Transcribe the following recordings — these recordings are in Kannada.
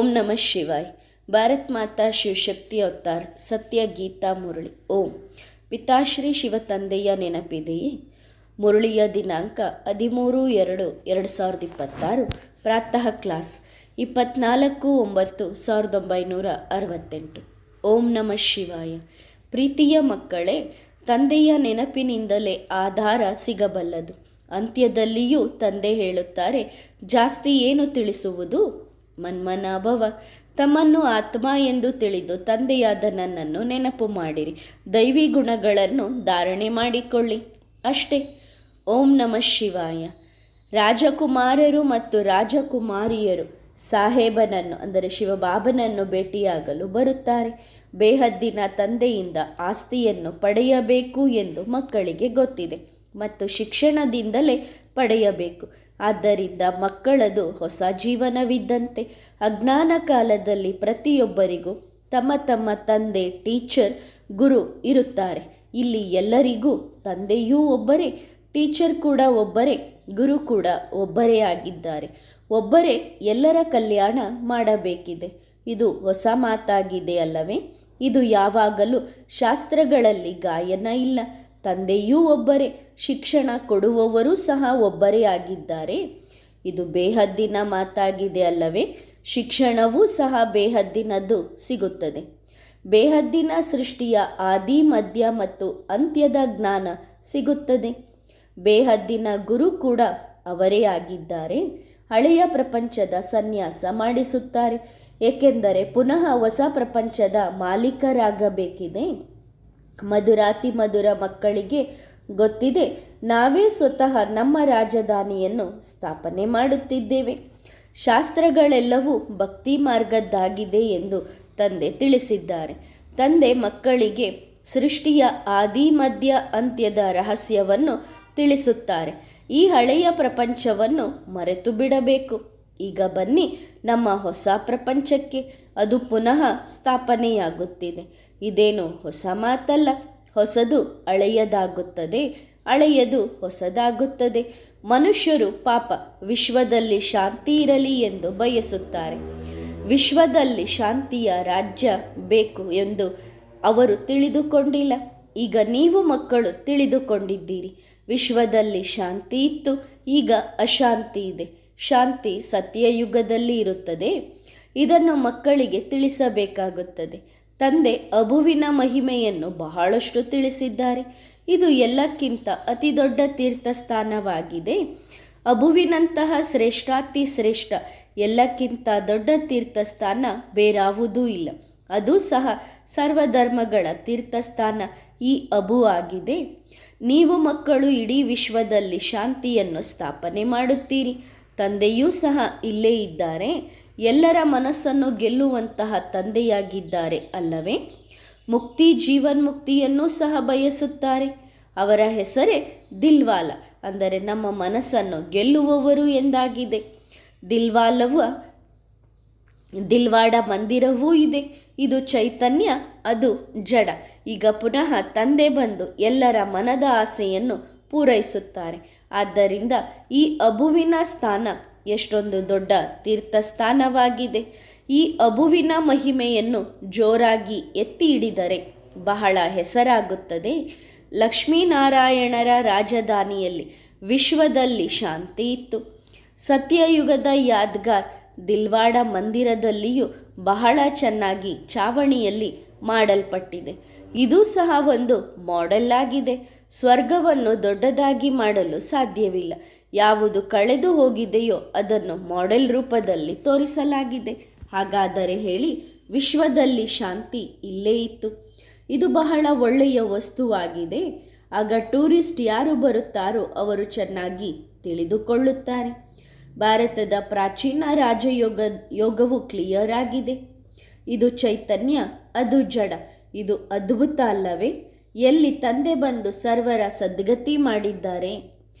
ಓಂ ನಮಃ ಶಿವಾಯ್. ಭಾರತ್ ಮಾತಾ ಶಿವಶಕ್ತಿ ಅವತಾರ ಸತ್ಯ ಗೀತಾ ಮುರಳಿ. ಓಂ. ಪಿತಾಶ್ರೀ ಶಿವ ತಂದೆಯ ನೆನಪಿದೆಯೇ? ಮುರಳಿಯ ದಿನಾಂಕ 13/2/2026. ಪ್ರಾತಃ ಕ್ಲಾಸ್ 24/9/1968. ಓಂ ನಮಃ ಶಿವಾಯ. ಪ್ರೀತಿಯ ಮಕ್ಕಳೇ, ತಂದೆಯ ನೆನಪಿನಿಂದಲೇ ಆಧಾರ ಸಿಗಬಲ್ಲದು. ಅಂತ್ಯದಲ್ಲಿಯೂ ತಂದೆ ಹೇಳುತ್ತಾರೆ, ಜಾಸ್ತಿ ಏನು ತಿಳಿಸುವುದು? ಮನ್ಮನಾಭವ. ತಮ್ಮನ್ನು ಆತ್ಮ ಎಂದು ತಿಳಿದು ತಂದೆಯಾದ ನನ್ನನ್ನು ನೆನಪು ಮಾಡಿರಿ. ದೈವಿ ಗುಣಗಳನ್ನು ಧಾರಣೆ ಮಾಡಿಕೊಳ್ಳಿ, ಅಷ್ಟೇ. ಓಂ ನಮಃ ಶಿವಾಯ. ರಾಜಕುಮಾರರು ಮತ್ತು ರಾಜಕುಮಾರಿಯರು ಸಾಹೇಬನನ್ನು ಅಂದರೆ ಶಿವಬಾಬನನ್ನು ಭೇಟಿಯಾಗಲು ಬರುತ್ತಾರೆ. ಬೇಹದ್ದಿನ ತಂದೆಯಿಂದ ಆಸ್ತಿಯನ್ನು ಪಡೆಯಬೇಕು ಎಂದು ಮಕ್ಕಳಿಗೆ ಗೊತ್ತಿದೆ ಮತ್ತು ಶಿಕ್ಷಣದಿಂದಲೇ ಪಡೆಯಬೇಕು. ಆದ್ದರಿಂದ ಮಕ್ಕಳದು ಹೊಸ ಜೀವನವಿದ್ದಂತೆ. ಅಜ್ಞಾನ ಕಾಲದಲ್ಲಿ ಪ್ರತಿಯೊಬ್ಬರಿಗೂ ತಮ್ಮ ತಮ್ಮ ತಂದೆ, ಟೀಚರ್, ಗುರು ಇರುತ್ತಾರೆ. ಇಲ್ಲಿ ಎಲ್ಲರಿಗೂ ತಂದೆಯೂ ಒಬ್ಬರೇ, ಟೀಚರ್ ಕೂಡ ಒಬ್ಬರೇ, ಗುರು ಕೂಡ ಒಬ್ಬರೇ ಆಗಿದ್ದಾರೆ. ಒಬ್ಬರೇ ಎಲ್ಲರ ಕಲ್ಯಾಣ ಮಾಡಬೇಕಿದೆ. ಇದು ಹೊಸ ಮಾತಾಗಿದೆ ಅಲ್ಲವೇ? ಇದು ಯಾವಾಗಲೂ ಶಾಸ್ತ್ರಗಳಲ್ಲಿ ಗಾಯನ ಇಲ್ಲ. ತಂದೆಯೂ ಒಬ್ಬರೇ, ಶಿಕ್ಷಣ ಕೊಡುವವರೂ ಸಹ ಒಬ್ಬರೇ ಆಗಿದ್ದಾರೆ. ಇದು ಬೇಹದ್ದಿನ ಮಾತಾಗಿದೆ ಅಲ್ಲವೇ? ಶಿಕ್ಷಣವೂ ಸಹ ಬೇಹದ್ದಿನದ್ದು ಸಿಗುತ್ತದೆ. ಬೇಹದ್ದಿನ ಸೃಷ್ಟಿಯ ಆದಿ, ಮಧ್ಯ ಮತ್ತು ಅಂತ್ಯದ ಜ್ಞಾನ ಸಿಗುತ್ತದೆ. ಬೇಹದ್ದಿನ ಗುರು ಕೂಡ ಅವರೇ ಆಗಿದ್ದಾರೆ. ಹಳೆಯ ಪ್ರಪಂಚದ ಸನ್ಯಾಸ ಮಾಡಿಸುತ್ತಾರೆ, ಏಕೆಂದರೆ ಪುನಃ ಹೊಸ ಪ್ರಪಂಚದ ಮಾಲೀಕರಾಗಬೇಕಿದೆ. ಮಧುರಾತಿ ಮಧುರ ಮಕ್ಕಳಿಗೆ ಗೊತ್ತಿದೆ, ನಾವೇ ಸ್ವತಃ ನಮ್ಮ ರಾಜಧಾನಿಯನ್ನು ಸ್ಥಾಪನೆ ಮಾಡುತ್ತಿದ್ದೇವೆ. ಶಾಸ್ತ್ರಗಳೆಲ್ಲವೂ ಭಕ್ತಿ ಮಾರ್ಗದ್ದಾಗಿದೆ ಎಂದು ತಂದೆ ತಿಳಿಸಿದ್ದಾರೆ. ತಂದೆ ಮಕ್ಕಳಿಗೆ ಸೃಷ್ಟಿಯ ಆದಿ, ಮಧ್ಯ, ಅಂತ್ಯದ ರಹಸ್ಯವನ್ನು ತಿಳಿಸುತ್ತಾರೆ. ಈ ಹಳೆಯ ಪ್ರಪಂಚವನ್ನು ಮರೆತು ಬಿಡಬೇಕು. ಈಗ ಬನ್ನಿ ನಮ್ಮ ಹೊಸ ಪ್ರಪಂಚಕ್ಕೆ. ಅದು ಪುನಃ ಸ್ಥಾಪನೆಯಾಗುತ್ತಿದೆ. ಇದೇನು ಹೊಸ ಮಾತಲ್ಲ. ಹೊಸದು ಹಳೆಯದಾಗುತ್ತದೆ, ಹಳೆಯದು ಹೊಸದಾಗುತ್ತದೆ. ಮನುಷ್ಯರು ಪಾಪ ವಿಶ್ವದಲ್ಲಿ ಶಾಂತಿ ಇರಲಿ ಎಂದು ಬಯಸುತ್ತಾರೆ. ವಿಶ್ವದಲ್ಲಿ ಶಾಂತಿಯ ರಾಜ್ಯ ಬೇಕು ಎಂದು ಅವರು ತಿಳಿದುಕೊಂಡಿಲ್ಲ. ಈಗ ನೀವು ಮಕ್ಕಳು ತಿಳಿದುಕೊಂಡಿದ್ದೀರಿ. ವಿಶ್ವದಲ್ಲಿ ಶಾಂತಿ ಇತ್ತು, ಈಗ ಅಶಾಂತಿ ಇದೆ. ಶಾಂತಿ ಸತ್ಯಯುಗದಲ್ಲಿ ಇರುತ್ತದೆ. ಇದನ್ನು ಮಕ್ಕಳಿಗೆ ತಿಳಿಸಬೇಕಾಗುತ್ತದೆ. ತಂದೆ ಅಬುವಿನ ಮಹಿಮೆಯನ್ನು ಬಹಳಷ್ಟು ತಿಳಿಸಿದ್ದಾರೆ. ಇದು ಎಲ್ಲಕ್ಕಿಂತ ಅತಿ ದೊಡ್ಡ ತೀರ್ಥಸ್ಥಾನವಾಗಿದೆ. ಅಬುವಿನಂತಹ ಶ್ರೇಷ್ಠಾತಿ ಶ್ರೇಷ್ಠ ಎಲ್ಲಕ್ಕಿಂತ ದೊಡ್ಡ ತೀರ್ಥಸ್ಥಾನ ಬೇರಾವುದೂ ಇಲ್ಲ. ಅದು ಸಹ ಸರ್ವಧರ್ಮಗಳ ತೀರ್ಥಸ್ಥಾನ ಈ ಅಬು ಆಗಿದೆ. ನೀವು ಮಕ್ಕಳು ಇಡೀ ವಿಶ್ವದಲ್ಲಿ ಶಾಂತಿಯನ್ನು ಸ್ಥಾಪನೆ ಮಾಡುತ್ತೀರಿ. ತಂದೆಯೂ ಸಹ ಇಲ್ಲೇ ಇದ್ದಾರೆ. ಎಲ್ಲರ ಮನಸ್ಸನ್ನು ಗೆಲ್ಲುವಂತಹ ತಂದೆಯಾಗಿದ್ದಾರೆ ಅಲ್ಲವೇ? ಮುಕ್ತಿ, ಜೀವನ್ಮುಕ್ತಿಯನ್ನೂ ಸಹ ಬಯಸುತ್ತಾರೆ. ಅವರ ಹೆಸರೇ ದಿಲ್ವಾಲ, ಅಂದರೆ ನಮ್ಮ ಮನಸ್ಸನ್ನು ಗೆಲ್ಲುವವರು ಎಂದಾಗಿದೆ. ದಿಲ್ವಾಡ ಮಂದಿರವೂ ಇದೆ. ಇದು ಚೈತನ್ಯ, ಅದು ಜಡ. ಈಗ ಪುನಃ ತಂದೆ ಬಂದು ಎಲ್ಲರ ಮನದ ಆಸೆಯನ್ನು ಪೂರೈಸುತ್ತಾರೆ. ಆದ್ದರಿಂದ ಈ ಅಬುವಿನ ಸ್ಥಾನ ಎಷ್ಟೊಂದು ದೊಡ್ಡ ತೀರ್ಥಸ್ಥಾನವಾಗಿದೆ. ಈ ಅಬುವಿನ ಮಹಿಮೆಯನ್ನು ಜೋರಾಗಿ ಎತ್ತಿ ಹಿಡಿದರೆ ಬಹಳ ಹೆಸರಾಗುತ್ತದೆ. ಲಕ್ಷ್ಮೀನಾರಾಯಣರ ರಾಜಧಾನಿಯಲ್ಲಿ ವಿಶ್ವದಲ್ಲಿ ಶಾಂತಿ ಇತ್ತು. ಸತ್ಯಯುಗದ ಯಾದ್ಗಾರ್ ದಿಲ್ವಾಡ ಮಂದಿರದಲ್ಲಿಯೂ ಬಹಳ ಚೆನ್ನಾಗಿ ಚಾವಣಿಯಲ್ಲಿ ಮಾಡಲ್ಪಟ್ಟಿದೆ. ಇದು ಸಹ ಒಂದು ಮಾಡೆಲ್ ಆಗಿದೆ. ಸ್ವರ್ಗವನ್ನು ದೊಡ್ಡದಾಗಿ ಮಾಡಲು ಸಾಧ್ಯವಿಲ್ಲ. ಯಾವುದು ಕಳೆದು ಹೋಗಿದೆಯೋ ಅದನ್ನು ಮಾಡೆಲ್ ರೂಪದಲ್ಲಿ ತೋರಿಸಲಾಗಿದೆ. ಹಾಗಾದರೆ ಹೇಳಿ, ವಿಶ್ವದಲ್ಲಿ ಶಾಂತಿ ಇಲ್ಲೇ ಇತ್ತು. ಇದು ಬಹಳ ಒಳ್ಳೆಯ ವಸ್ತುವಾಗಿದೆ. ಆಗ ಟೂರಿಸ್ಟ್ ಯಾರು ಬರುತ್ತಾರೋ ಅವರು ಚೆನ್ನಾಗಿ ತಿಳಿದುಕೊಳ್ಳುತ್ತಾರೆ. ಭಾರತದ ಪ್ರಾಚೀನ ಯೋಗವು ಕ್ಲಿಯರ್ ಆಗಿದೆ. ಇದು ಚೈತನ್ಯ, ಅದು ಜಡ. ಇದು ಅದ್ಭುತ ಅಲ್ಲವೇ? ಎಲ್ಲಿ ತಂದೆ ಬಂದು ಸರ್ವರ ಸದ್ಗತಿ ಮಾಡಿದ್ದಾರೆ.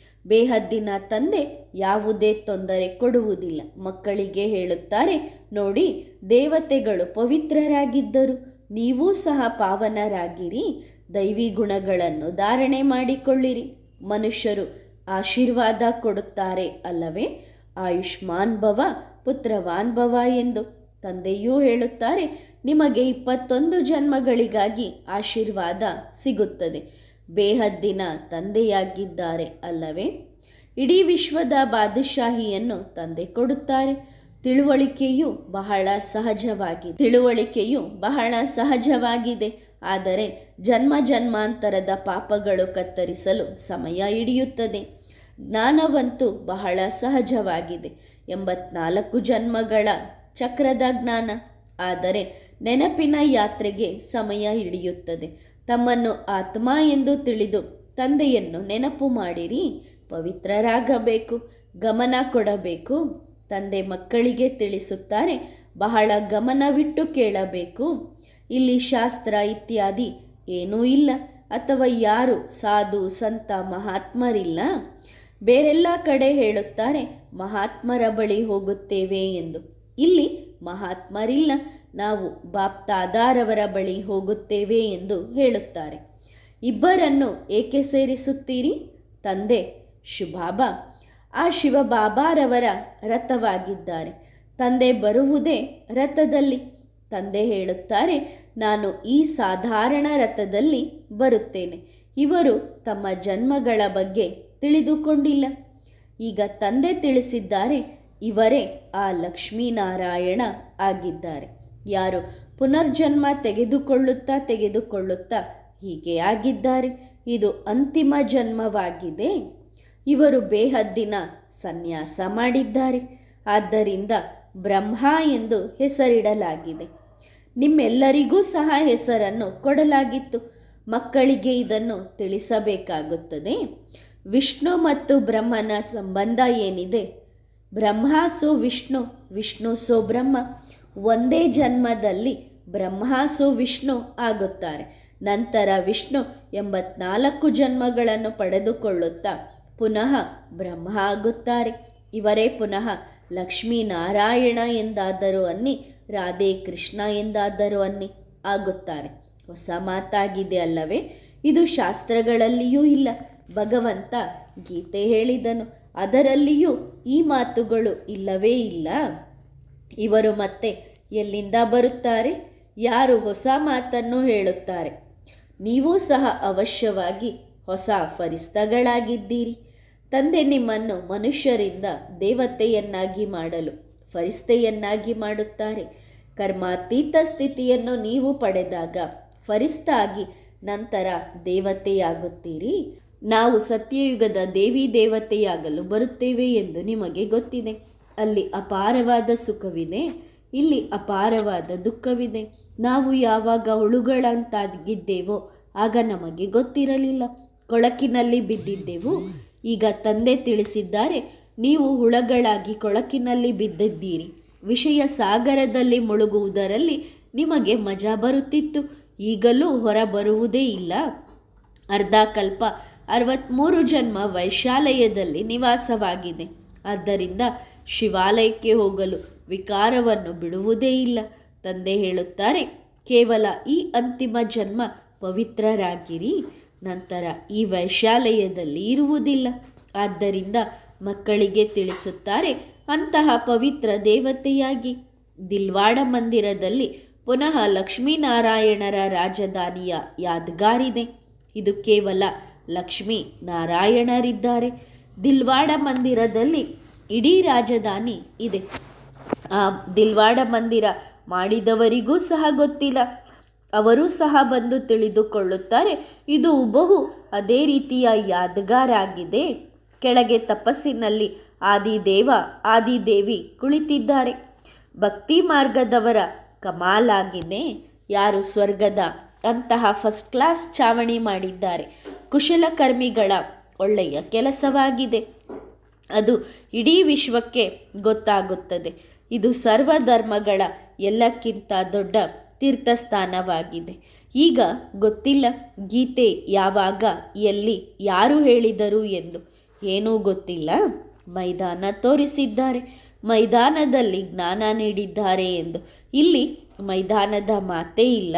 ಬೇಹದ್ದಿನ ತಂದೆ ಯಾವುದೇ ತೊಂದರೆ ಕೊಡುವುದಿಲ್ಲ. ಮಕ್ಕಳಿಗೆ ಹೇಳುತ್ತಾರೆ, ನೋಡಿ, ದೇವತೆಗಳು ಪವಿತ್ರರಾಗಿದ್ದರು, ನೀವೂ ಸಹ ಪಾವನರಾಗಿರಿ. ದೈವಿ ಗುಣಗಳನ್ನು ಧಾರಣೆ ಮಾಡಿಕೊಳ್ಳಿರಿ. ಮನುಷ್ಯರು ಆಶೀರ್ವಾದ ಕೊಡುತ್ತಾರೆ ಅಲ್ಲವೇ? ಆಯುಷ್ಮಾನ್ ಭವ, ಪುತ್ರವಾನ್ ಭವ ಎಂದು. ತಂದೆಯೂ ಹೇಳುತ್ತಾರೆ, ನಿಮಗೆ 21 ಜನ್ಮಗಳಿಗಾಗಿ ಆಶೀರ್ವಾದ ಸಿಗುತ್ತದೆ. ಬೇಹದ್ದಿನ ತಂದೆಯಾಗಿದ್ದಾರೆ ಅಲ್ಲವೇ? ಇಡೀ ವಿಶ್ವದ ಬಾದಶಾಹಿಯನ್ನು ತಂದೆ ಕೊಡುತ್ತಾರೆ. ತಿಳುವಳಿಕೆಯು ಬಹಳ ಸಹಜವಾಗಿದೆ. ಆದರೆ ಜನ್ಮ ಜನ್ಮಾಂತರದ ಪಾಪಗಳು ಕತ್ತರಿಸಲು ಸಮಯ ಹಿಡಿಯುತ್ತದೆ. ಜ್ಞಾನವಂತೂ ಬಹಳ ಸಹಜವಾಗಿದೆ, 84 ಜನ್ಮಗಳ ಚಕ್ರದ ಜ್ಞಾನ. ಆದರೆ ನೆನಪಿನ ಯಾತ್ರೆಗೆ ಸಮಯ ಹಿಡಿಯುತ್ತದೆ. ತಮ್ಮನ್ನು ಆತ್ಮ ಎಂದು ತಿಳಿದು ತಂದೆಯನ್ನು ನೆನಪು ಮಾಡಿರಿ. ಪವಿತ್ರರಾಗಬೇಕು, ಗಮನ ಕೊಡಬೇಕು. ತಂದೆ ಮಕ್ಕಳಿಗೆ ತಿಳಿಸುತ್ತಾರೆ, ಬಹಳ ಗಮನವಿಟ್ಟು ಕೇಳಬೇಕು. ಇಲ್ಲಿ ಶಾಸ್ತ್ರ ಇತ್ಯಾದಿ ಏನೂ ಇಲ್ಲ, ಅಥವಾ ಯಾರು ಸಾಧು ಸಂತ ಮಹಾತ್ಮರಿಲ್ಲ. ಬೇರೆಲ್ಲ ಕಡೆ ಹೇಳುತ್ತಾರೆ ಮಹಾತ್ಮರ ಬಳಿ ಹೋಗುತ್ತೇವೆ ಎಂದು. ಇಲ್ಲಿ ಮಹಾತ್ಮರಿಲ್ಲ, ನಾವು ಬಾಪ್ತಾದಾರವರ ಬಳಿ ಹೋಗುತ್ತೇವೆ ಎಂದು ಹೇಳುತ್ತಾರೆ. ಇಬ್ಬರನ್ನು ಏಕೆ ಸೇರಿಸುತ್ತೀರಿ? ತಂದೆ ಶಿವಬಾಬಾ ಆ ಶಿವಬಾಬಾರವರ ರಥವಾಗಿದ್ದಾರೆ. ತಂದೆ ಬರುವುದೇ ರಥದಲ್ಲಿ. ತಂದೆ ಹೇಳುತ್ತಾರೆ, ನಾನು ಈ ಸಾಧಾರಣ ರಥದಲ್ಲಿ ಬರುತ್ತೇನೆ. ಇವರು ತಮ್ಮ ಜನ್ಮಗಳ ಬಗ್ಗೆ ತಿಳಿದುಕೊಂಡಿಲ್ಲ. ಈಗ ತಂದೆ ತಿಳಿಸಿದ್ದಾರೆ, ಇವರೇ ಆ ಲಕ್ಷ್ಮೀನಾರಾಯಣ ಆಗಿದ್ದಾರೆ. ಯಾರು ಪುನರ್ಜನ್ಮ ತೆಗೆದುಕೊಳ್ಳುತ್ತಾ ಹೀಗೆ ಆಗಿದ್ದಾರೆ. ಇದು ಅಂತಿಮ ಜನ್ಮವಾಗಿದೆ. ಇವರು ಬೇಹದ್ದಿನ ಸನ್ಯಾಸ ಮಾಡಿದ್ದಾರೆ. ಆದ್ದರಿಂದ ಬ್ರಹ್ಮ ಎಂದು ಹೆಸರಿಡಲಾಗಿದೆ. ನಿಮ್ಮೆಲ್ಲರಿಗೂ ಸಹ ಹೆಸರನ್ನು ಕೊಡಲಾಗಿತ್ತು. ಮಕ್ಕಳಿಗೆ ಇದನ್ನು ತಿಳಿಸಬೇಕಾಗುತ್ತದೆ. ವಿಷ್ಣು ಮತ್ತು ಬ್ರಹ್ಮನ ಸಂಬಂಧ ಏನಿದೆ? ಬ್ರಹ್ಮ ಸೋ ವಿಷ್ಣು, ವಿಷ್ಣು ಸೋ ಬ್ರಹ್ಮ. ಒಂದೇ ಜನ್ಮದಲ್ಲಿ ಬ್ರಹ್ಮ ಸೋ ವಿಷ್ಣು ಆಗುತ್ತಾರೆ. ನಂತರ ವಿಷ್ಣು 84 ಜನ್ಮಗಳನ್ನು ಪಡೆದುಕೊಳ್ಳುತ್ತಾ ಪುನಃ ಬ್ರಹ್ಮ ಆಗುತ್ತಾರೆ. ಇವರೇ ಪುನಃ ಲಕ್ಷ್ಮೀನಾರಾಯಣ ಎಂದಾದರೂ ಅನ್ನಿ, ರಾಧೆ ಕೃಷ್ಣ ಎಂದಾದರೂ ಅನ್ನಿ ಆಗುತ್ತಾರೆ. ಹೊಸ ಮಾತಾಗಿದೆ ಅಲ್ಲವೇ? ಇದು ಶಾಸ್ತ್ರಗಳಲ್ಲಿಯೂ ಇಲ್ಲ. ಭಗವಂತ ಗೀತೆ ಹೇಳಿದನು, ಅದರಲ್ಲಿಯೂ ಈ ಮಾತುಗಳು ಇಲ್ಲವೇ ಇಲ್ಲ. ಇವರು ಮತ್ತೆ ಎಲ್ಲಿಂದ ಬರುತ್ತಾರೆ? ಯಾರು ಹೊಸ ಮಾತನ್ನು ಹೇಳುತ್ತಾರೆ? ನೀವೂ ಸಹ ಅವಶ್ಯವಾಗಿ ಹೊಸ ಫರಿಸ್ತಗಳಾಗಿದ್ದೀರಿ. ತಂದೆ ನಿಮ್ಮನ್ನು ಮನುಷ್ಯರಿಂದ ದೇವತೆಯನ್ನಾಗಿ ಮಾಡಲು ಫರಿಸ್ತೆಯನ್ನಾಗಿ ಮಾಡುತ್ತಾರೆ. ಕರ್ಮಾತೀತ ಸ್ಥಿತಿಯನ್ನು ನೀವು ಪಡೆದಾಗ ಫರಿಸ್ತಾಗಿ ನಂತರ ದೇವತೆಯಾಗುತ್ತೀರಿ. ನಾವು ಸತ್ಯಯುಗದ ದೇವಿ ದೇವತೆಯಾಗಲು ಬರುತ್ತೇವೆ ಎಂದು ನಿಮಗೆ ಗೊತ್ತಿದೆ. ಅಲ್ಲಿ ಅಪಾರವಾದ ಸುಖವಿದೆ, ಇಲ್ಲಿ ಅಪಾರವಾದ ದುಃಖವಿದೆ. ನಾವು ಯಾವಾಗ ಹುಳುಗಳಂತಾಗಿದ್ದೇವೋ ಆಗ ನಮಗೆ ಗೊತ್ತಿರಲಿಲ್ಲ, ಕೊಳಕಿನಲ್ಲಿ ಬಿದ್ದಿದ್ದೆವು. ಈಗ ತಂದೆ ತಿಳಿಸಿದ್ದಾರೆ, ನೀವು ಹುಳಗಳಾಗಿ ಕೊಳಕಿನಲ್ಲಿ ಬಿದ್ದಿದ್ದೀರಿ. ವಿಷಯ ಸಾಗರದಲ್ಲಿ ಮುಳುಗುವುದರಲ್ಲಿ ನಿಮಗೆ ಮಜಾ ಬರುತ್ತಿತ್ತು. ಈಗಲೂ ಹೊರಬರುವುದೇ ಇಲ್ಲ. ಅರ್ಧ ಕಲ್ಪ 63 ಜನ್ಮ ವೈಶಾಲಯದಲ್ಲಿ ನಿವಾಸವಾಗಿದೆ. ಆದ್ದರಿಂದ ಶಿವಾಲಯಕ್ಕೆ ಹೋಗಲು ವಿಕಾರವನ್ನು ಬಿಡುವುದೇ ಇಲ್ಲ. ತಂದೆ ಹೇಳುತ್ತಾರೆ, ಕೇವಲ ಈ ಅಂತಿಮ ಜನ್ಮ ಪವಿತ್ರರಾಗಿರಿ, ನಂತರ ಈ ವೈಶಾಲಯದಲ್ಲಿ ಇರುವುದಿಲ್ಲ. ಆದ್ದರಿಂದ ಮಕ್ಕಳಿಗೆ ತಿಳಿಸುತ್ತಾರೆ, ಅಂತಹ ಪವಿತ್ರ ದೇವತೆಯಾಗಿ. ದಿಲ್ವಾಡ ಮಂದಿರದಲ್ಲಿ ಪುನಃ ಲಕ್ಷ್ಮೀನಾರಾಯಣರ ರಾಜಧಾನಿಯ ಯಾದ್ಗಾರಿದೆ. ಇದು ಕೇವಲ ಲಕ್ಷ್ಮೀ ನಾರಾಯಣರಿದ್ದಾರೆ. ದಿಲ್ವಾಡ ಮಂದಿರದಲ್ಲಿ ಇಡೀ ರಾಜಧಾನಿ ಇದೆ. ಆ ದಿಲ್ವಾಡ ಮಂದಿರ ಮಾಡಿದವರಿಗೂ ಸಹ ಗೊತ್ತಿಲ್ಲ. ಅವರೂ ಸಹ ಬಂದು ತಿಳಿದುಕೊಳ್ಳುತ್ತಾರೆ, ಇದು ಬಹು ಅದೇ ರೀತಿಯ ಯಾದ್ಗಾರಾಗಿದೆ. ಕೆಳಗೆ ತಪಸ್ಸಿನಲ್ಲಿ ಆದಿದೇವ ಆದಿದೇವಿ ಕುಳಿತಿದ್ದಾರೆ. ಭಕ್ತಿ ಮಾರ್ಗದವರ ಕಮಾಲಾಗಿದೆ. ಯಾರು ಸ್ವರ್ಗದ ಅಂತಹ ಫಸ್ಟ್ ಕ್ಲಾಸ್ ಚಾವಣಿ ಮಾಡಿದ್ದಾರೆ, ಕುಶಲಕರ್ಮಿಗಳ ಒಳ್ಳೆಯ ಕೆಲಸವಾಗಿದೆ. ಅದು ಇಡೀ ವಿಶ್ವಕ್ಕೆ ಗೊತ್ತಾಗುತ್ತದೆ. ಇದು ಸರ್ವಧರ್ಮಗಳ ಎಲ್ಲಕ್ಕಿಂತ ದೊಡ್ಡ ತೀರ್ಥಸ್ಥಾನವಾಗಿದೆ. ಈಗ ಗೊತ್ತಿಲ್ಲ ಗೀತೆ ಯಾವಾಗ ಎಲ್ಲಿ ಯಾರು ಹೇಳಿದರು ಎಂದು. ಏನೂ ಗೊತ್ತಿಲ್ಲ. ಮೈದಾನ ತೋರಿಸಿದ್ದಾರೆ, ಮೈದಾನದಲ್ಲಿ ಜ್ಞಾನ ನೀಡಿದ್ದಾರೆ ಎಂದು. ಇಲ್ಲಿ ಮೈದಾನದ ಮಾತೇ ಇಲ್ಲ.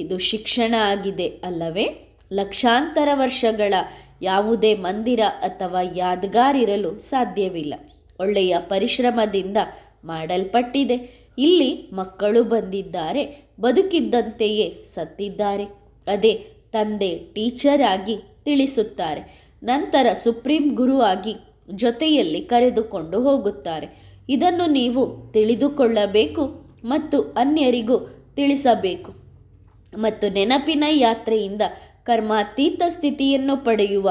ಇದು ಶಿಕ್ಷಣ ಆಗಿದೆ ಅಲ್ಲವೇ? ಲಕ್ಷಾಂತರ ವರ್ಷಗಳ ಯಾವುದೇ ಮಂದಿರ ಅಥವಾ ಯಾದ್ಗಾರಿರಲು ಸಾಧ್ಯವಿಲ್ಲ. ಒಳ್ಳೆಯ ಪರಿಶ್ರಮದಿಂದ ಮಾಡಲ್ಪಟ್ಟಿದೆ. ಇಲ್ಲಿ ಮಕ್ಕಳು ಬಂದಿದ್ದಾರೆ, ಬದುಕಿದ್ದಂತೆಯೇ ಸತ್ತಿದ್ದಾರೆ. ಅದೇ ತಂದೆ ಟೀಚರ್ ಆಗಿ ತಿಳಿಸುತ್ತಾರೆ. ನಂತರ ಸುಪ್ರೀಂ ಗುರು ಆಗಿ ಜೊತೆಯಲ್ಲಿ ಕರೆದುಕೊಂಡು ಹೋಗುತ್ತಾರೆ. ಇದನ್ನು ನೀವು ತಿಳಿದುಕೊಳ್ಳಬೇಕು ಮತ್ತು ಅನ್ಯರಿಗೂ ತಿಳಿಸಬೇಕು ಮತ್ತು ನೆನಪಿನ ಯಾತ್ರೆಯಿಂದ ಕರ್ಮಾತೀತ ಸ್ಥಿತಿಯನ್ನು ಪಡೆಯುವ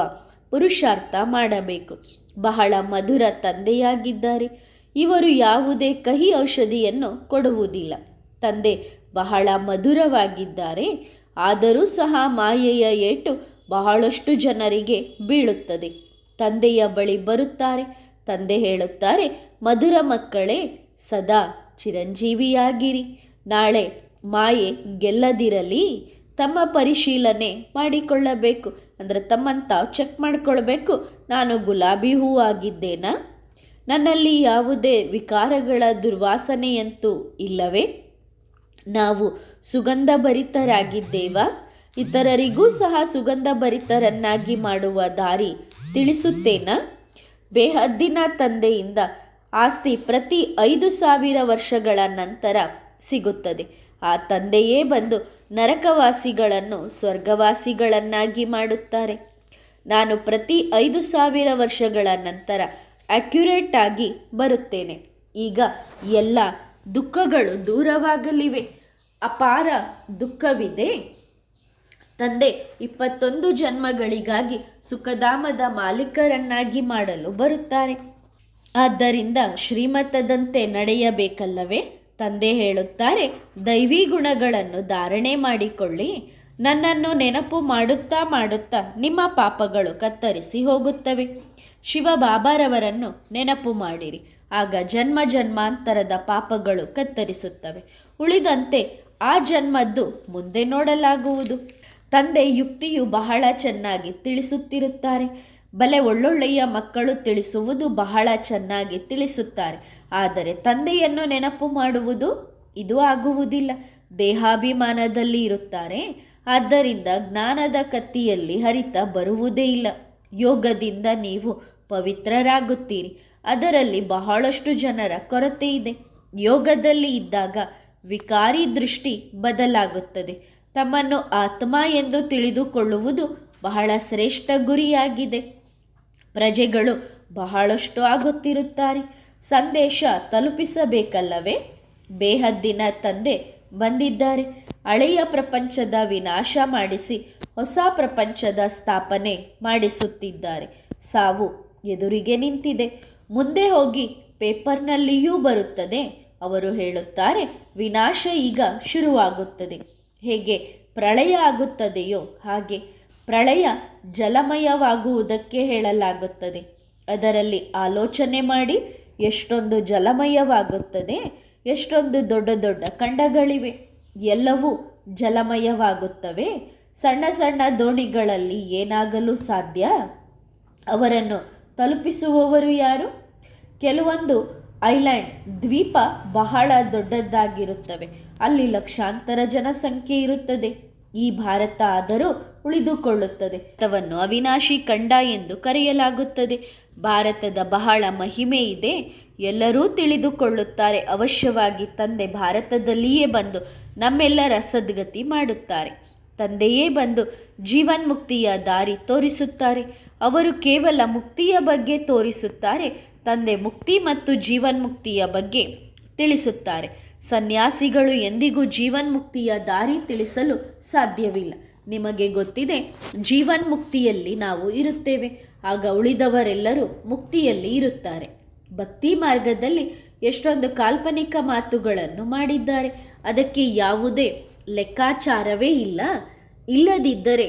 ಪುರುಷಾರ್ಥ ಮಾಡಬೇಕು. ಬಹಳ ಮಧುರ ತಂದೆಯಾಗಿದ್ದಾರೆ. ಇವರು ಯಾವುದೇ ಕಹಿ ಔಷಧಿಯನ್ನು ಕೊಡುವುದಿಲ್ಲ. ತಂದೆ ಬಹಳ ಮಧುರವಾಗಿದ್ದಾರೆ. ಆದರೂ ಸಹ ಮಾಯೆಯ ಏಟು ಬಹಳಷ್ಟು ಜನರಿಗೆ ಬೀಳುತ್ತದೆ. ತಂದೆಯ ಬಳಿ ಬರುತ್ತಾರೆ. ತಂದೆ ಹೇಳುತ್ತಾರೆ, ಮಧುರ ಮಕ್ಕಳೇ, ಸದಾ ಚಿರಂಜೀವಿಯಾಗಿರಿ. ನಾಳೆ ಮಾಯೆ ಗೆಲ್ಲದಿರಲಿ. ತಮ್ಮ ಪರಿಶೀಲನೆ ಮಾಡಿಕೊಳ್ಳಬೇಕು. ಅಂದರೆ ತಮ್ಮನ್ನು ತಾವು ಚೆಕ್ ಮಾಡಿಕೊಳ್ಬೇಕು. ನಾನು ಗುಲಾಬಿ ಹೂವಾಗಿದ್ದೇನಾ? ನನ್ನಲ್ಲಿ ಯಾವುದೇ ವಿಕಾರಗಳ ದುರ್ವಾಸನೆಯಂತೂ ಇಲ್ಲವೇ? ನಾವು ಸುಗಂಧಭರಿತರಾಗಿದ್ದೇವಾ? ಇತರರಿಗೂ ಸಹ ಸುಗಂಧಭರಿತರನ್ನಾಗಿ ಮಾಡುವ ದಾರಿ ತಿಳಿಸುತ್ತೇನಾ? ಬೇಹದ್ದಿನ ತಂದೆಯಿಂದ ಆಸ್ತಿ ಪ್ರತಿ 5,000 ವರ್ಷಗಳ ನಂತರ ಸಿಗುತ್ತದೆ. ಆ ತಂದೆಯೇ ಬಂದು ನರಕವಾಸಿಗಳನ್ನು ಸ್ವರ್ಗವಾಸಿಗಳನ್ನಾಗಿ ಮಾಡುತ್ತಾರೆ. ನಾನು ಪ್ರತಿ 5,000 ವರ್ಷಗಳ ನಂತರ ಅಕ್ಯುರೇಟ್ ಆಗಿ ಬರುತ್ತೇನೆ. ಈಗ ಎಲ್ಲ ದುಃಖಗಳು ದೂರವಾಗಲಿವೆ. ಅಪಾರ ದುಃಖವಿದೆ. ತಂದೆ 21 ಜನ್ಮಗಳಿಗಾಗಿ ಸುಖಧಾಮದ ಮಾಲೀಕರನ್ನಾಗಿ ಮಾಡಲು ಬರುತ್ತಾರೆ. ಆದ್ದರಿಂದ ಶ್ರೀಮತದಂತೆ ನಡೆಯಬೇಕಲ್ಲವೇ? ತಂದೆ ಹೇಳುತ್ತಾರೆ, ದೈವಿ ಗುಣಗಳನ್ನು ಧಾರಣೆ ಮಾಡಿಕೊಳ್ಳಿ. ನನ್ನನ್ನು ನೆನಪು ಮಾಡುತ್ತಾ ಮಾಡುತ್ತಾ ನಿಮ್ಮ ಪಾಪಗಳು ಕತ್ತರಿಸಿ ಹೋಗುತ್ತವೆ. ಶಿವಬಾಬಾರವರನ್ನು ನೆನಪು ಮಾಡಿರಿ. ಆಗ ಜನ್ಮ ಜನ್ಮಾಂತರದ ಪಾಪಗಳು ಕತ್ತರಿಸುತ್ತವೆ. ಉಳಿದಂತೆ ಆ ಜನ್ಮದ್ದು ಮುಂದೆ ನೋಡಲಾಗುವುದು. ತಂದೆ ಯುಕ್ತಿಯು ಬಹಳ ಚೆನ್ನಾಗಿ ತಿಳಿಸುತ್ತಿರುತ್ತಾರೆ. ಬಲೆ ಒಳ್ಳೊಳ್ಳೆಯ ಮಕ್ಕಳು ತಿಳಿಸುವುದು ಬಹಳ ಚೆನ್ನಾಗಿ ತಿಳಿಸುತ್ತಾರೆ. ಆದರೆ ತಂದೆಯನ್ನು ನೆನಪು ಮಾಡುವುದು ಇದು ಆಗುವುದಿಲ್ಲ. ದೇಹಾಭಿಮಾನದಲ್ಲಿ ಇರುತ್ತಾರೆ. ಆದ್ದರಿಂದ ಜ್ಞಾನದ ಕತ್ತಿಯಲ್ಲಿ ಹರಿತ ಬರುವುದೇ ಇಲ್ಲ. ಯೋಗದಿಂದ ನೀವು ಪವಿತ್ರರಾಗುತ್ತೀರಿ. ಅದರಲ್ಲಿ ಬಹಳಷ್ಟು ಜನರ ಕೊರತೆ ಇದೆ. ಯೋಗದಲ್ಲಿ ಇದ್ದಾಗ ವಿಕಾರಿ ದೃಷ್ಟಿ ಬದಲಾಗುತ್ತದೆ. ತಮ್ಮನ್ನು ಆತ್ಮ ಎಂದು ತಿಳಿದುಕೊಳ್ಳುವುದು ಬಹಳ ಶ್ರೇಷ್ಠ ಗುರಿಯಾಗಿದೆ. ಪ್ರಜೆಗಳು ಬಹಳಷ್ಟು ಆಗುತ್ತಿರುತ್ತಾರೆ. ಸಂದೇಶ ತಲುಪಿಸಬೇಕಲ್ಲವೇ? ಬೇಹದ್ದಿನ ತಂದೆ ಬಂದಿದ್ದಾರೆ. ಹಳೆಯ ಪ್ರಪಂಚದ ವಿನಾಶ ಮಾಡಿಸಿ ಹೊಸ ಪ್ರಪಂಚದ ಸ್ಥಾಪನೆ ಮಾಡಿಸುತ್ತಿದ್ದಾರೆ. ಸಾವು ಎದುರಿಗೆ ನಿಂತಿದೆ. ಮುಂದೆ ಹೋಗಿ ಪೇಪರ್ನಲ್ಲಿಯೂ ಬರುತ್ತದೆ. ಅವರು ಹೇಳುತ್ತಾರೆ, ವಿನಾಶ ಈಗ ಶುರುವಾಗುತ್ತದೆ. ಹೇಗೆ ಪ್ರಳಯ ಆಗುತ್ತದೆಯೋ ಹಾಗೆ ಪ್ರಳಯ ಜಲಮಯವಾಗುವುದಕ್ಕೆ ಹೇಳಲಾಗುತ್ತದೆ. ಅದರಲ್ಲಿ ಆಲೋಚನೆ ಮಾಡಿ. ಎಷ್ಟೊಂದು ಜಲಮಯವಾಗುತ್ತದೆ. ಎಷ್ಟೊಂದು ದೊಡ್ಡ ದೊಡ್ಡ ಖಂಡಗಳಿವೆ. ಎಲ್ಲವೂ ಜಲಮಯವಾಗುತ್ತವೆ. ಸಣ್ಣ ಸಣ್ಣ ದೋಣಿಗಳಲ್ಲಿ ಏನಾಗಲು ಸಾಧ್ಯ? ಅವರನ್ನು ತಲುಪಿಸುವವರು ಯಾರು? ಕೆಲವೊಂದು ಐಲ್ಯಾಂಡ್ ದ್ವೀಪ ಬಹಳ ದೊಡ್ಡದಾಗಿರುತ್ತವೆ. ಅಲ್ಲಿ ಲಕ್ಷಾಂತರ ಜನಸಂಖ್ಯೆ ಇರುತ್ತದೆ. ಈ ಭಾರತ ಆದರೂ ಉಳಿದುಕೊಳ್ಳುತ್ತದೆ. ಭಾರತವನ್ನು ಅವಿನಾಶಿ ಖಂಡ ಎಂದು ಕರೆಯಲಾಗುತ್ತದೆ. ಭಾರತದ ಬಹಳ ಮಹಿಮೆ ಇದೆ. ಎಲ್ಲರೂ ತಿಳಿದುಕೊಳ್ಳುತ್ತಾರೆ. ಅವಶ್ಯವಾಗಿ ತಂದೆ ಭಾರತದಲ್ಲಿಯೇ ಬಂದು ನಮ್ಮೆಲ್ಲರ ಸದ್ಗತಿ ಮಾಡುತ್ತಾರೆ. ತಂದೆಯೇ ಬಂದು ಜೀವನ್ಮುಕ್ತಿಯ ದಾರಿ ತೋರಿಸುತ್ತಾರೆ. ಅವರು ಕೇವಲ ಮುಕ್ತಿಯ ಬಗ್ಗೆ ತೋರಿಸುತ್ತಾರೆ. ತಂದೆ ಮುಕ್ತಿ ಮತ್ತು ಜೀವನ್ಮುಕ್ತಿಯ ಬಗ್ಗೆ ತಿಳಿಸುತ್ತಾರೆ. ಸನ್ಯಾಸಿಗಳು ಎಂದಿಗೂ ಜೀವನ್ಮುಕ್ತಿಯ ದಾರಿ ತಿಳಿಸಲು ಸಾಧ್ಯವಿಲ್ಲ. ನಿಮಗೆ ಗೊತ್ತಿದೆ, ಜೀವನ್ಮುಕ್ತಿಯಲ್ಲಿ ನಾವು ಇರುತ್ತೇವೆ. ಆಗ ಉಳಿದವರೆಲ್ಲರೂ ಮುಕ್ತಿಯಲ್ಲಿ ಇರುತ್ತಾರೆ. ಭಕ್ತಿ ಮಾರ್ಗದಲ್ಲಿ ಎಷ್ಟೊಂದು ಕಾಲ್ಪನಿಕ ಮಾತುಗಳನ್ನು ಮಾಡಿದ್ದಾರೆ. ಅದಕ್ಕೆ ಯಾವುದೇ ಲೆಕ್ಕಾಚಾರವೇ ಇಲ್ಲ. ಇಲ್ಲದಿದ್ದರೆ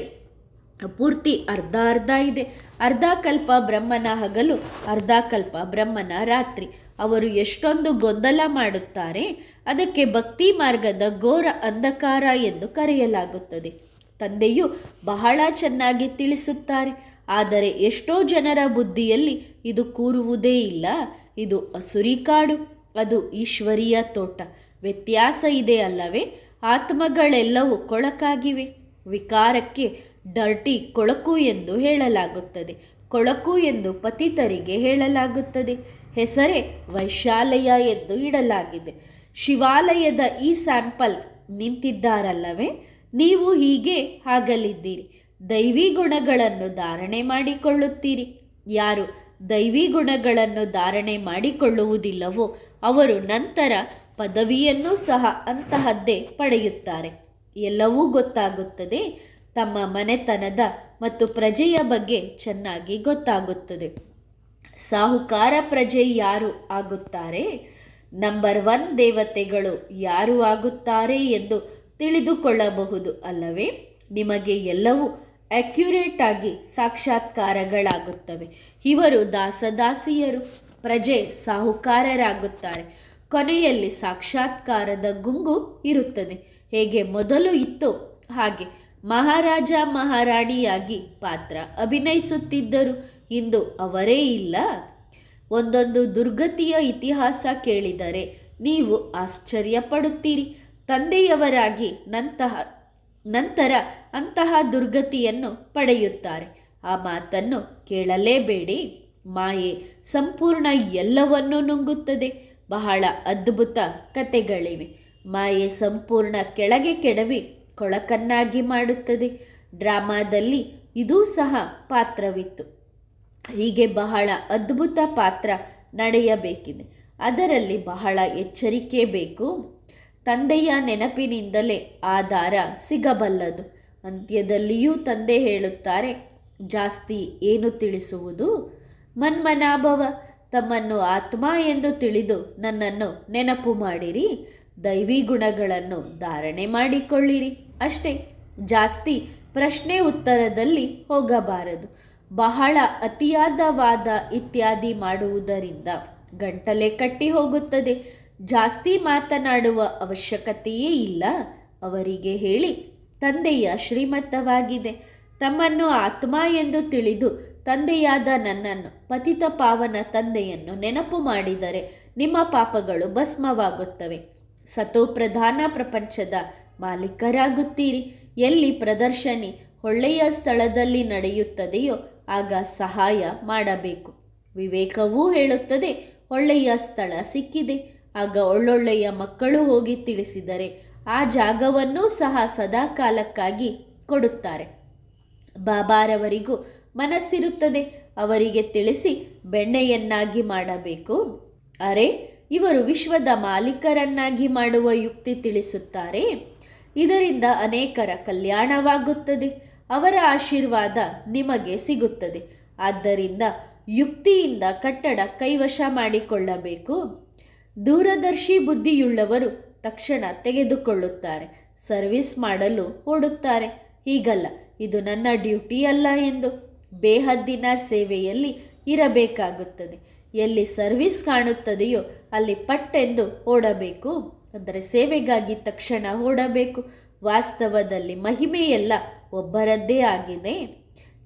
ಪೂರ್ತಿ ಅರ್ಧ ಅರ್ಧ ಇದೆ. ಅರ್ಧ ಕಲ್ಪ ಬ್ರಹ್ಮನ ಹಗಲು, ಅರ್ಧ ಕಲ್ಪ ಬ್ರಹ್ಮನ ರಾತ್ರಿ. ಅವರು ಎಷ್ಟೊಂದು ಗೊಂದಲ ಮಾಡುತ್ತಾರೆ. ಅದಕ್ಕೆ ಭಕ್ತಿ ಮಾರ್ಗದ ಘೋರ ಅಂಧಕಾರ ಎಂದು ಕರೆಯಲಾಗುತ್ತದೆ. ತಂದೆಯು ಬಹಳ ಚೆನ್ನಾಗಿ ತಿಳಿಸುತ್ತಾರೆ. ಆದರೆ ಎಷ್ಟೋ ಜನರ ಬುದ್ಧಿಯಲ್ಲಿ ಇದು ಕೂರುವುದೇ ಇಲ್ಲ. ಇದು ಅಸುರಿ ಕಾಡು, ಅದು ಈಶ್ವರಿಯ ತೋಟ. ವ್ಯತ್ಯಾಸ ಇದೆ ಅಲ್ಲವೇ? ಆತ್ಮಗಳೆಲ್ಲವೂ ಕೊಳಕಾಗಿವೆ. ವಿಕಾರಕ್ಕೆ ಡರ್ಟಿ ಕೊಳಕು ಎಂದು ಹೇಳಲಾಗುತ್ತದೆ. ಕೊಳಕು ಎಂದು ಪತಿತರಿಗೆ ಹೇಳಲಾಗುತ್ತದೆ. ಹೆಸರೇ ವೈಶಾಲಯ ಎಂದು ಇಡಲಾಗಿದೆ. ಶಿವಾಲಯದ ಈ ಸ್ಯಾಂಪಲ್ ನಿಂತಿದ್ದಾರಲ್ಲವೇ, ನೀವು ಹೀಗೆ ಆಗಲಿದ್ದೀರಿ. ದೈವಿ ಗುಣಗಳನ್ನು ಧಾರಣೆ ಮಾಡಿಕೊಳ್ಳುತ್ತೀರಿ. ಯಾರು ದೈವಿ ಗುಣಗಳನ್ನು ಧಾರಣೆ ಮಾಡಿಕೊಳ್ಳುವುದಿಲ್ಲವೋ ಅವರು ನಂತರ ಪದವಿಯನ್ನೂ ಸಹ ಅಂತಹದ್ದೇ ಪಡೆಯುತ್ತಾರೆ. ಎಲ್ಲವೂ ಗೊತ್ತಾಗುತ್ತದೆ. ತಮ್ಮ ಮನೆತನದ ಮತ್ತು ಪ್ರಜೆಯ ಬಗ್ಗೆ ಚೆನ್ನಾಗಿ ಗೊತ್ತಾಗುತ್ತದೆ. ಸಾಹುಕಾರ ಪ್ರಜೆ ಯಾರು ಆಗುತ್ತಾರೆ, ನಂಬರ್ 1 ದೇವತೆಗಳು ಯಾರು ಆಗುತ್ತಾರೆ ಎಂದು ತಿಳಿದುಕೊಳ್ಳಬಹುದು ಅಲ್ಲವೇ. ನಿಮಗೆ ಎಲ್ಲವೂ ಅಕ್ಯುರೇಟ್ ಆಗಿ ಸಾಕ್ಷಾತ್ಕಾರಗಳಾಗುತ್ತವೆ. ಇವರು ದಾಸದಾಸಿಯರು, ಪ್ರಜೆ ಸಾಹುಕಾರರಾಗುತ್ತಾರೆ. ಕೊನೆಯಲ್ಲಿ ಸಾಕ್ಷಾತ್ಕಾರದ ಗುಂಗು ಇರುತ್ತದೆ. ಹೇಗೆ ಮೊದಲು ಇತ್ತು ಹಾಗೆ ಮಹಾರಾಜ ಮಹಾರಾಣಿಯಾಗಿ ಪಾತ್ರ ಅಭಿನಯಿಸುತ್ತಿದ್ದರು. ಇಂದು ಅವರೇ ಇಲ್ಲ. ಒಂದೊಂದು ದುರ್ಗತಿಯ ಇತಿಹಾಸ ಕೇಳಿದರೆ ನೀವು ಆಶ್ಚರ್ಯಪಡುತ್ತೀರಿ. ತಂದೆಯವರಾಗಿ ನಂತರ ಅಂತಹ ದುರ್ಗತಿಯನ್ನು ಪಡೆಯುತ್ತಾರೆ. ಆ ಮಾತನ್ನು ಕೇಳಲೇಬೇಡಿ. ಮಾಯೆ ಸಂಪೂರ್ಣ ಎಲ್ಲವನ್ನೂ ನುಂಗುತ್ತದೆ. ಬಹಳ ಅದ್ಭುತ ಕತೆಗಳಿವೆ. ಮಾಯೆ ಸಂಪೂರ್ಣ ಕೆಳಗೆ ಕೆಡವಿ ಕೊಳಕನ್ನಾಗಿ ಮಾಡುತ್ತದೆ. ಡ್ರಾಮಾದಲ್ಲಿ ಇದೂ ಸಹ ಪಾತ್ರವಿತ್ತು. ಹೀಗೆ ಬಹಳ ಅದ್ಭುತ ಪಾತ್ರ ನಡೆಯಬೇಕಿದೆ. ಅದರಲ್ಲಿ ಬಹಳ ಎಚ್ಚರಿಕೆ ಬೇಕು. ತಂದೆಯ ನೆನಪಿನಿಂದಲೇ ಆಧಾರ ಸಿಗಬಲ್ಲದು. ಅಂತ್ಯದಲ್ಲಿಯೂ ತಂದೆ ಹೇಳುತ್ತಾರೆ, ಜಾಸ್ತಿ ಏನು ತಿಳಿಸುವುದು, ಮನ್ಮನಾಭವ. ತಮ್ಮನ್ನು ಆತ್ಮ ಎಂದು ತಿಳಿದು ನನ್ನನ್ನು ನೆನಪು ಮಾಡಿರಿ. ದೈವಿ ಗುಣಗಳನ್ನು ಧಾರಣೆ ಮಾಡಿಕೊಳ್ಳಿರಿ ಅಷ್ಟೇ. ಜಾಸ್ತಿ ಪ್ರಶ್ನೆ ಉತ್ತರದಲ್ಲಿ ಹೋಗಬಾರದು. ಬಹಳ ಅತಿಯಾದ ವಾದ ಇತ್ಯಾದಿ ಮಾಡುವುದರಿಂದ ಗಂಟಲೆ ಕಟ್ಟಿ ಹೋಗುತ್ತದೆ. ಜಾಸ್ತಿ ಮಾತನಾಡುವ ಅವಶ್ಯಕತೆಯೇ ಇಲ್ಲ. ಅವರಿಗೆ ಹೇಳಿ, ತಂದೆಯ ಶ್ರೀಮತವಾಗಿದೆ. ತಮ್ಮನ್ನು ಆತ್ಮ ಎಂದು ತಿಳಿದು ತಂದೆಯಾದ ನನ್ನನ್ನು, ಪತಿತ ಪಾವನ ತಂದೆಯನ್ನು ನೆನಪು ಮಾಡಿದರೆ ನಿಮ್ಮ ಪಾಪಗಳು ಭಸ್ಮವಾಗುತ್ತವೆ. ಸತೋಪ್ರಧಾನ ಪ್ರಪಂಚದ ಮಾಲೀಕರಾಗುತ್ತೀರಿ. ಎಲ್ಲಿ ಪ್ರದರ್ಶನಿ ಒಳ್ಳೆಯ ಸ್ಥಳದಲ್ಲಿ ನಡೆಯುತ್ತದೆಯೋ ಆಗ ಸಹಾಯ ಮಾಡಬೇಕು. ವಿವೇಕವೂ ಹೇಳುತ್ತದೆ, ಒಳ್ಳೆಯ ಸ್ಥಳ ಸಿಕ್ಕಿದೆ. ಆಗ ಒಳ್ಳೊಳ್ಳೆಯ ಮಕ್ಕಳು ಹೋಗಿ ತಿಳಿಸಿದರೆ ಆ ಜಾಗವನ್ನೂ ಸಹ ಸದಾಕಾಲಕ್ಕಾಗಿ ಕೊಡುತ್ತಾರೆ. ಬಾಬಾರವರಿಗೂ ಮನಸ್ಸಿರುತ್ತದೆ. ಅವರಿಗೆ ತಿಳಿಸಿ ಬೆಣ್ಣೆಯನ್ನಾಗಿ ಮಾಡಬೇಕು. ಅರೆ, ಇವರು ವಿಶ್ವದ ಮಾಲೀಕರನ್ನಾಗಿ ಮಾಡುವ ಯುಕ್ತಿ ತಿಳಿಸುತ್ತಾರೆ. ಇದರಿಂದ ಅನೇಕರ ಕಲ್ಯಾಣವಾಗುತ್ತದೆ. ಅವರ ಆಶೀರ್ವಾದ ನಿಮಗೆ ಸಿಗುತ್ತದೆ. ಆದ್ದರಿಂದ ಯುಕ್ತಿಯಿಂದ ಕಟ್ಟಡ ಕೈವಶ ಮಾಡಿಕೊಳ್ಳಬೇಕು. ದೂರದರ್ಶಿ ಬುದ್ಧಿಯುಳ್ಳವರು ತಕ್ಷಣ ತೆಗೆದುಕೊಳ್ಳುತ್ತಾರೆ. ಸರ್ವಿಸ್ ಮಾಡಲು ಓಡುತ್ತಾರೆ. ಹೀಗಲ್ಲ, ಇದು ನನ್ನ ಡ್ಯೂಟಿ ಅಲ್ಲ ಎಂದು ಬೇಹದ್ದಿನ ಸೇವೆಯಲ್ಲಿ ಇರಬೇಕಾಗುತ್ತದೆ. ಎಲ್ಲಿ ಸರ್ವಿಸ್ ಕಾಣುತ್ತದೆಯೋ ಅಲ್ಲಿ ಪಟ್ಟೆಂದು ಓಡಬೇಕು. ಅಂದರೆ ಸೇವೆಗಾಗಿ ತಕ್ಷಣ ಓಡಬೇಕು. ವಾಸ್ತವದಲ್ಲಿ ಮಹಿಮೆಯೆಲ್ಲ ಒಬ್ಬರದ್ದೇ ಆಗಿದೆ.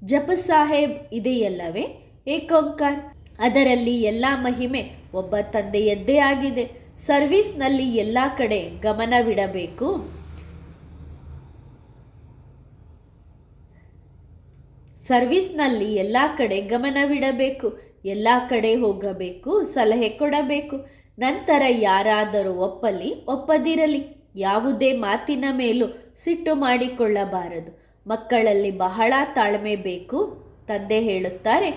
ಜಪ ಸಾಹೇಬ್ ಇದೆಯಲ್ಲವೇ, ಏಕೋಂಕಾರ್, ಅದರಲ್ಲಿ ಎಲ್ಲ ಮಹಿಮೆ ಒಬ್ಬ ತಂದೆಯದ್ದೇ ಆಗಿದೆ. ಸರ್ವಿಸ್ನಲ್ಲಿ ಎಲ್ಲ ಕಡೆ ಗಮನವಿಡಬೇಕು. ಸರ್ವಿಸ್ನಲ್ಲಿ ಎಲ್ಲ ಕಡೆ ಗಮನವಿಡಬೇಕು. ಎಲ್ಲ ಕಡೆ ಹೋಗಬೇಕು, ಸಲಹೆ ಕೊಡಬೇಕು. ನಂತರ ಯಾರಾದರೂ ಒಪ್ಪದಿರಲಿ, ಯಾವುದೇ ಮಾತಿನ ಮೇಲೂ ಸಿಟ್ಟು ಮಾಡಿಕೊಳ್ಳಬಾರದು. ಮಕ್ಕಳಲ್ಲಿ ಬಹಳ ತಾಳ್ಮೆ ಬೇಕು. ತಂದೆ ಹೇಳುತ್ತಾರೆ,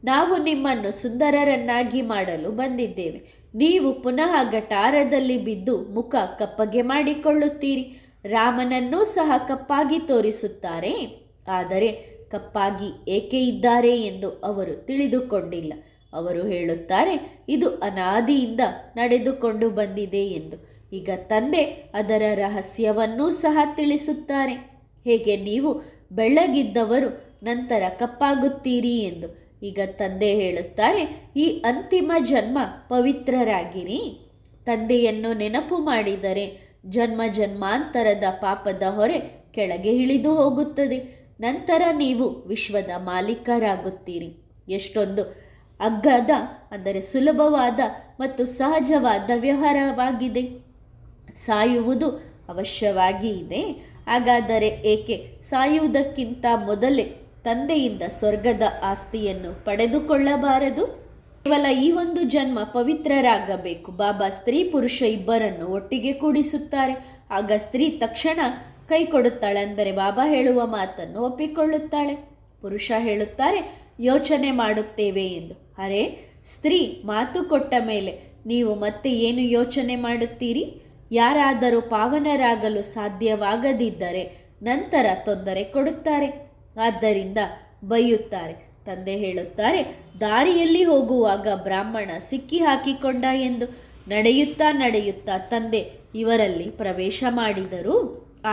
ನಾವು ನಿಮ್ಮನ್ನು ಸುಂದರರನ್ನಾಗಿ ಮಾಡಲು ಬಂದಿದ್ದೇವೆ. ನೀವು ಪುನಃ ಗಟಾರದಲ್ಲಿ ಬಿದ್ದು ಮುಖ ಕಪ್ಪಗೆ ಮಾಡಿಕೊಳ್ಳುತ್ತೀರಿ. ರಾಮನನ್ನೂ ಸಹ ಕಪ್ಪಾಗಿ ತೋರಿಸುತ್ತಾರೆ. ಆದರೆ ಕಪ್ಪಾಗಿ ಏಕೆ ಇದ್ದಾರೆ ಎಂದು ಅವರು ತಿಳಿದುಕೊಂಡಿಲ್ಲ. ಅವರು ಹೇಳುತ್ತಾರೆ, ಇದು ಅನಾದಿಯಿಂದ ನಡೆದುಕೊಂಡು ಬಂದಿದೆ ಎಂದು. ಈಗ ತಂದೆ ಅದರ ರಹಸ್ಯವನ್ನೂ ಸಹ ತಿಳಿಸುತ್ತಾರೆ. ಹೇಗೆ ನೀವು ಬೆಳ್ಳಗಿದ್ದವರು ನಂತರ ಕಪ್ಪಾಗುತ್ತೀರಿ ಎಂದು. ಈಗ ತಂದೆ ಹೇಳುತ್ತಾರೆ, ಈ ಅಂತಿಮ ಜನ್ಮ ಪವಿತ್ರರಾಗಿರಿ. ತಂದೆಯನ್ನು ನೆನಪು ಮಾಡಿದರೆ ಜನ್ಮ ಜನ್ಮಾಂತರದ ಪಾಪದ ಹೊರೆ ಕೆಳಗೆ ಇಳಿದು ಹೋಗುತ್ತದೆ. ನಂತರ ನೀವು ವಿಶ್ವದ ಮಾಲೀಕರಾಗುತ್ತೀರಿ. ಎಷ್ಟೊಂದು ಅಗ್ಗದ, ಅಂದರೆ ಸುಲಭವಾದ ಮತ್ತು ಸಹಜವಾದ ವ್ಯವಹಾರವಾಗಿದೆ. ಸಾಯುವುದು ಅವಶ್ಯವಾಗಿ ಇದೆ. ಹಾಗಾದರೆ ಏಕೆ ಸಾಯುವುದಕ್ಕಿಂತ ಮೊದಲೇ ತಂದೆಯಿಂದ ಸ್ವರ್ಗದ ಆಸ್ತಿಯನ್ನು ಪಡೆದುಕೊಳ್ಳಬಾರದು? ಕೇವಲ ಈ ಒಂದು ಜನ್ಮ ಪವಿತ್ರರಾಗಬೇಕು. ಬಾಬಾ ಸ್ತ್ರೀ ಪುರುಷ ಇಬ್ಬರನ್ನು ಒಟ್ಟಿಗೆ ಕೂಡಿಸುತ್ತಾರೆ. ಆಗ ಸ್ತ್ರೀ ತಕ್ಷಣ ಕೈ ಕೊಡುತ್ತಾಳೆ, ಅಂದರೆ ಬಾಬಾ ಹೇಳುವ ಮಾತನ್ನು ಒಪ್ಪಿಕೊಳ್ಳುತ್ತಾಳೆ. ಪುರುಷ ಹೇಳುತ್ತಾರೆ ಯೋಚನೆ ಮಾಡುತ್ತೇವೆ ಎಂದು. ಅರೆ, ಸ್ತ್ರೀ ಮಾತು ಕೊಟ್ಟ ಮೇಲೆ ನೀವು ಮತ್ತೆ ಏನು ಯೋಚನೆ ಮಾಡುತ್ತೀರಿ? ಯಾರಾದರೂ ಪಾವನರಾಗಲು ಸಾಧ್ಯವಾಗದಿದ್ದರೆ ನಂತರ ತೊಂದರೆ ಕೊಡುತ್ತಾರೆ, ಆದ್ದರಿಂದ ಬೈಯುತ್ತಾರೆ. ತಂದೆ ಹೇಳುತ್ತಾರೆ, ದಾರಿಯಲ್ಲಿ ಹೋಗುವಾಗ ಬ್ರಾಹ್ಮಣ ಸಿಕ್ಕಿ ಹಾಕಿಕೊಂಡ ಎಂದು. ನಡೆಯುತ್ತಾ ನಡೆಯುತ್ತಾ ತಂದೆ ಇವರಲ್ಲಿ ಪ್ರವೇಶ ಮಾಡಿದರು.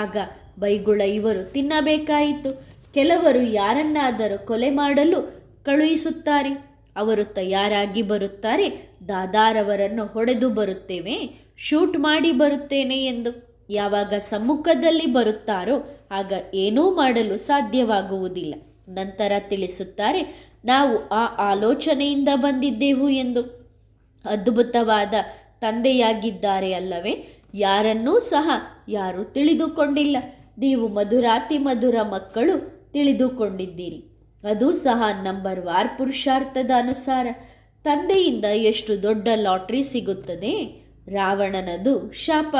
ಆಗ ಬೈಗುಳ ಇವರು ತಿನ್ನಬೇಕಾಯಿತು. ಕೆಲವರು ಯಾರನ್ನಾದರೂ ಕೊಲೆ ಮಾಡಲು ಕಳುಹಿಸುತ್ತಾರೆ. ಅವರು ತಯಾರಾಗಿ ಬರುತ್ತಾರೆ, ದಾದಾರವರನ್ನು ಹೊಡೆದು ಬರುತ್ತೇವೆ, ಶೂಟ್ ಮಾಡಿ ಬರುತ್ತೇನೆ ಎಂದು. ಯಾವಾಗ ಸಮ್ಮುಖದಲ್ಲಿ ಬರುತ್ತಾರೋ ಆಗ ಏನೂ ಮಾಡಲು ಸಾಧ್ಯವಾಗುವುದಿಲ್ಲ. ನಂತರ ತಿಳಿಸುತ್ತಾರೆ, ನಾವು ಆ ಆಲೋಚನೆಯಿಂದ ಬಂದಿದ್ದೆವು ಎಂದು. ಅದ್ಭುತವಾದ ತಂದೆಯಾಗಿದ್ದಾರೆ ಅಲ್ಲವೇ? ಯಾರನ್ನೂ ಸಹ ಯಾರೂ ತಿಳಿದುಕೊಂಡಿಲ್ಲ. ನೀವು ಮಧುರಾತಿ ಮಧುರ ಮಕ್ಕಳು ತಿಳಿದುಕೊಂಡಿದ್ದೀರಿ. ಅದು ಸಹ ನಂಬರ್ ವಾರ್ ಪುರುಷಾರ್ಥದ ಅನುಸಾರ. ತಂದೆಯಿಂದ ಎಷ್ಟು ದೊಡ್ಡ ಲಾಟ್ರಿ ಸಿಗುತ್ತದೆ. ರಾವಣನದು ಶಾಪ,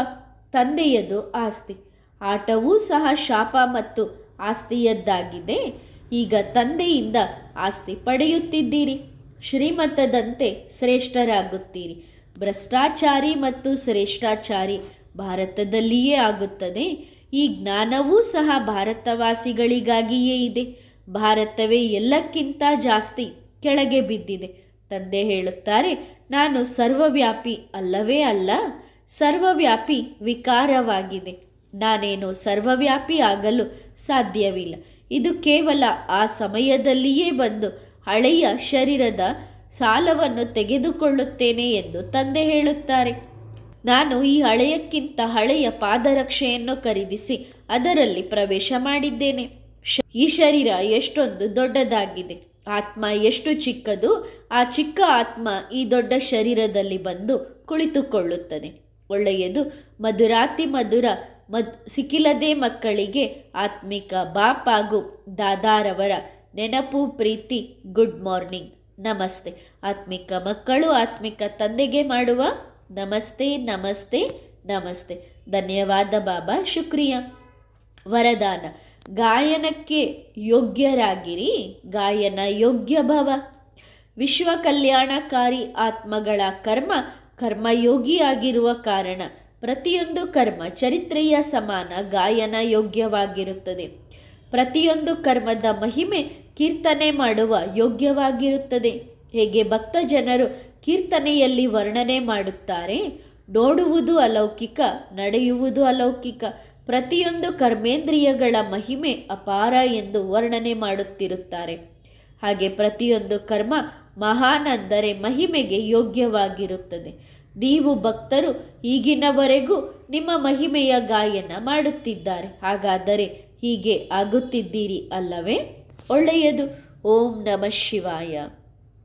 ತಂದೆಯದು ಆಸ್ತಿ. ಆಟವೂ ಸಹ ಶಾಪ ಮತ್ತು ಆಸ್ತಿಯದ್ದಾಗಿದೆ. ಈಗ ತಂದೆಯಿಂದ ಆಸ್ತಿ ಪಡೆಯುತ್ತಿದ್ದೀರಿ. ಶ್ರೀಮತದಂತೆ ಶ್ರೇಷ್ಠರಾಗುತ್ತೀರಿ. ಭ್ರಷ್ಟಾಚಾರಿ ಮತ್ತು ಶ್ರೇಷ್ಠಾಚಾರಿ ಭಾರತದಲ್ಲಿಯೇ ಆಗುತ್ತದೆ. ಈ ಜ್ಞಾನವೂ ಸಹ ಭಾರತವಾಸಿಗಳಿಗಾಗಿಯೇ ಇದೆ. ಭಾರತವೇ ಎಲ್ಲಕ್ಕಿಂತ ಜಾಸ್ತಿ ಕೆಳಗೆ ಬಿದ್ದಿದೆ. ತಂದೆ ಹೇಳುತ್ತಾರೆ, ನಾನು ಸರ್ವವ್ಯಾಪಿ ಅಲ್ಲವೇ ಅಲ್ಲ, ಸರ್ವವ್ಯಾಪಿ ವಿಕಾರವಾಗಿದೆ. ನಾನೇನು ಸರ್ವವ್ಯಾಪಿ ಆಗಲು ಸಾಧ್ಯವಿಲ್ಲ. ಇದು ಕೇವಲ ಆ ಸಮಯದಲ್ಲಿಯೇ ಬಂದು ಹಳೆಯ ಶರೀರದ ಸಾಲವನ್ನು ತೆಗೆದುಕೊಳ್ಳುತ್ತೇನೆ ಎಂದು ತಂದೆ ಹೇಳುತ್ತಾರೆ. ನಾನು ಈ ಹಳೆಯಕ್ಕಿಂತ ಹಳೆಯ ಪಾದರಕ್ಷೆಯನ್ನು ಖರೀದಿಸಿ ಅದರಲ್ಲಿ ಪ್ರವೇಶ ಮಾಡಿದ್ದೇನೆ. ಈ ಶರೀರ ಎಷ್ಟೊಂದು ದೊಡ್ಡದಾಗಿದೆ, ಆತ್ಮ ಎಷ್ಟು ಚಿಕ್ಕದು. ಆ ಚಿಕ್ಕ ಆತ್ಮ ಈ ದೊಡ್ಡ ಶರೀರದಲ್ಲಿ ಬಂದು ಕುಳಿತುಕೊಳ್ಳುತ್ತದೆ. ಒಳ್ಳೆಯದು. ಮಧುರಾತಿ ಮಧುರ ಸಿಕ್ಕಿಲ್ಲದೆ ಮಕ್ಕಳಿಗೆ ಆತ್ಮಿಕ ಬಾಪ್ ಹಾಗೂ ದಾದಾರವರ ನೆನಪು, ಪ್ರೀತಿ, ಗುಡ್ ಮಾರ್ನಿಂಗ್, ನಮಸ್ತೆ. ಆತ್ಮಿಕ ಮಕ್ಕಳು ಆತ್ಮಿಕ ತಂದೆಗೆ ಮಾಡುವ ನಮಸ್ತೆ ನಮಸ್ತೆ ನಮಸ್ತೆ. ಧನ್ಯವಾದ ಬಾಬಾ, ಶುಕ್ರಿಯ. ವರದಾನ: ಗಾಯನಕ್ಕೆ ಯೋಗ್ಯರಾಗಿರಿ, ಗಾಯನ ಯೋಗ್ಯ ಭವ. ವಿಶ್ವ ಕಲ್ಯಾಣಕಾರಿ ಆತ್ಮಗಳ ಕರ್ಮಯೋಗಿಯಾಗಿರುವ ಕಾರಣ ಪ್ರತಿಯೊಂದು ಕರ್ಮ ಚರಿತ್ರೆಯ ಸಮಾನ ಗಾಯನ ಯೋಗ್ಯವಾಗಿರುತ್ತದೆ. ಪ್ರತಿಯೊಂದು ಕರ್ಮದ ಮಹಿಮೆ ಕೀರ್ತನೆ ಮಾಡುವ ಯೋಗ್ಯವಾಗಿರುತ್ತದೆ. ಹೇಗೆ ಭಕ್ತ ಜನರು ಕೀರ್ತನೆಯಲ್ಲಿ ವರ್ಣನೆ ಮಾಡುತ್ತಾರೆ, ನೋಡುವುದು ಅಲೌಕಿಕ, ನಡೆಯುವುದು ಅಲೌಕಿಕ. ಪ್ರತಿಯೊಂದು ಕರ್ಮೇಂದ್ರಿಯಗಳ ಮಹಿಮೆ ಅಪಾರ ಎಂದು ವರ್ಣನೆ ಮಾಡುತ್ತಿರುತ್ತಾರೆ. ಹಾಗೆ ಪ್ರತಿಯೊಂದು ಕರ್ಮ ಮಹಾನ್ ಅಂದರೆ ಮಹಿಮೆಗೆ ಯೋಗ್ಯವಾಗಿರುತ್ತದೆ. ನೀವು ಭಕ್ತರು ಈಗಿನವರೆಗೂ ನಿಮ್ಮ ಮಹಿಮೆಯ ಗಾಯನ ಮಾಡುತ್ತಿದ್ದಾರೆ. ಹಾಗಾದರೆ ಹೀಗೆ ಆಗುತ್ತಿದ್ದೀರಿ ಅಲ್ಲವೇ? ಒಳ್ಳೆಯದು. ಓಂ ನಮಃ ಶಿವಾಯ.